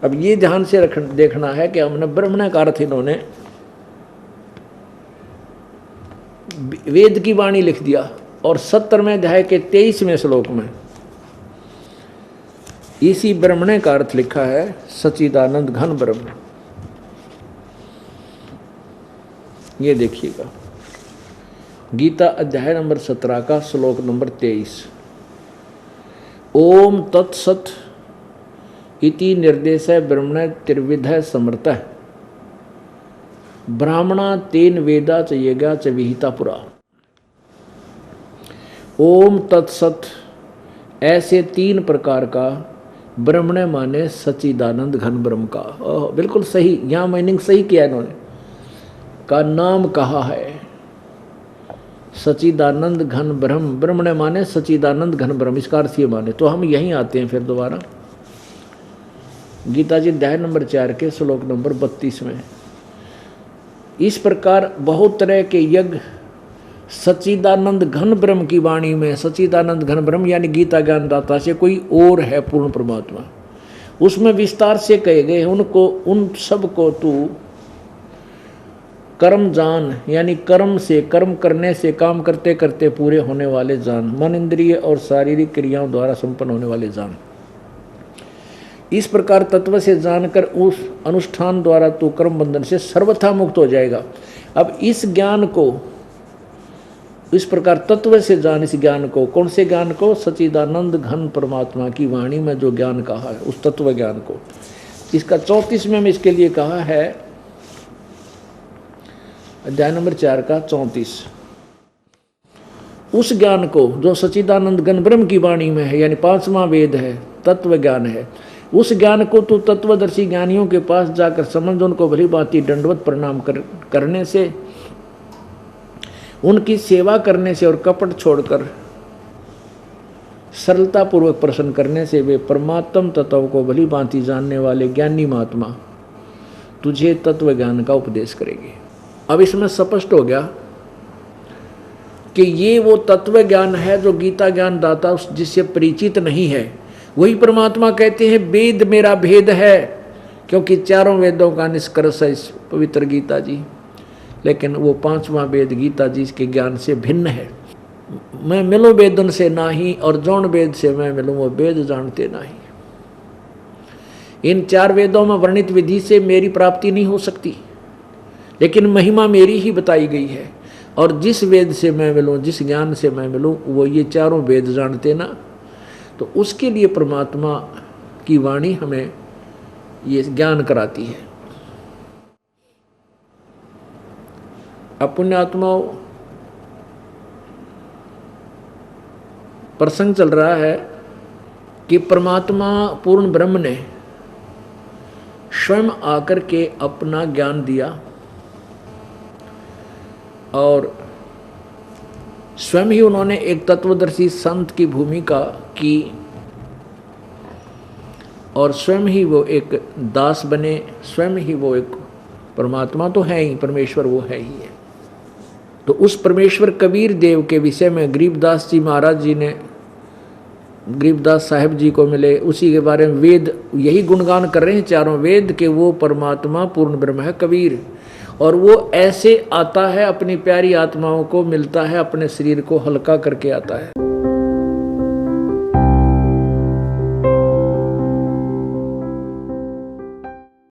अब ये ध्यान से देखना है कि हमने ब्रह्मणे का अर्थ इन्होंने वेद की वाणी लिख दिया। और 17वें अध्याय के 23वें श्लोक में इसी ब्रह्मणे का अर्थ लिखा है सच्चिदानंद घन ब्रह्म। ये देखिएगा, गीता अध्याय नंबर 17 का श्लोक नंबर 23, ओम तत्सत इति निर्देश ब्रह्मण त्रिविध समर्थ ब्राह्मणा तेन वेदा च यज्ञा च विहिता पुरा। ओम तत्सत, ऐसे 3 प्रकार का ब्रह्मण माने सच्चिदानंद घन ब्रह्म का। बिल्कुल सही, यहाँ मीनिंग सही किया इन्होंने, का नाम कहा है सच्चिदानंद घन ब्रह्म। ब्रह्मण माने सच्चिदानंद घन ब्रह्म, इसका अर्थ ये माने। तो हम यहीं आते हैं फिर दोबारा गीता जी अध्याय नंबर 4 के श्लोक नंबर 32 में। इस प्रकार बहुत तरह के यज्ञ सच्चिदानंद घन ब्रह्म की वाणी में, सच्चिदानंद घन ब्रह्म यानी गीता ज्ञानदाता से कोई और है पूर्ण परमात्मा, उसमें विस्तार से कहे गए उनको, उन सब को तू कर्म जान, यानी कर्म से, कर्म करने से, काम करते करते पूरे होने वाले जान, मन इंद्रिय और शारीरिक क्रियाओं द्वारा संपन्न होने वाले जान। इस प्रकार तत्व से जानकर उस अनुष्ठान द्वारा तू कर्म बंधन से सर्वथा मुक्त हो जाएगा। अब इस ज्ञान को, इस प्रकार तत्व से जान, इस ज्ञान को, कौन से ज्ञान को, सच्चिदानंद घन परमात्मा की वाणी में जो ज्ञान कहा है उस तत्व ज्ञान को, इसका 34वें में इसके लिए कहा है अध्याय नंबर 4 का 34। उस ज्ञान को जो सच्चिदानंद घन ब्रह्म की वाणी में है, यानी 5वां वेद है, तत्व ज्ञान है, उस ज्ञान को तू तत्वदर्शी ज्ञानियों के पास जाकर समझ, उनको भली भांति दंडवत प्रणाम करने से, उनकी सेवा करने से और कपट छोड़कर सरलता पूर्वक प्रश्न करने से वे परमात्म तत्व को भली भांति जानने वाले ज्ञानी महात्मा तुझे तत्व ज्ञान का उपदेश करेंगे। अब इसमें स्पष्ट हो गया कि ये वो तत्व ज्ञान है जो गीता ज्ञान दाता जिससे परिचित नहीं है, वही परमात्मा कहते हैं वेद मेरा भेद है, क्योंकि चारों वेदों का निष्कर्ष है इस पवित्र गीता जी। लेकिन वो पांचवा वेद गीता जी के ज्ञान से भिन्न है। मैं मिलूं वेदन से नाही और जौन वेद से मैं मिलूं वो वेद जानते नहीं। इन चार वेदों में वर्णित विधि से मेरी प्राप्ति नहीं हो सकती, लेकिन महिमा मेरी ही बताई गई है। और जिस वेद से मैं मिलूं, जिस ज्ञान से मैं मिलूं, वो ये चारों वेद जानते ना, तो उसके लिए परमात्मा की वाणी हमें ये ज्ञान कराती है। अब पुण्यात्माओं, प्रसंग चल रहा है कि परमात्मा पूर्ण ब्रह्म ने स्वयं आकर के अपना ज्ञान दिया और स्वयं ही उन्होंने एक तत्वदर्शी संत की भूमिका की और स्वयं ही वो एक दास बने, स्वयं ही वो एक परमात्मा तो है ही, परमेश्वर वो है ही है। तो उस परमेश्वर कबीर देव के विषय में गरीबदास जी महाराज जी ने, गरीबदास साहब जी को मिले, उसी के बारे में वेद यही गुणगान कर रहे हैं चारों वेद के, वो परमात्मा पूर्ण ब्रह्म है कबीर। और वो ऐसे आता है, अपनी प्यारी आत्माओं को मिलता है, अपने शरीर को हल्का करके आता है।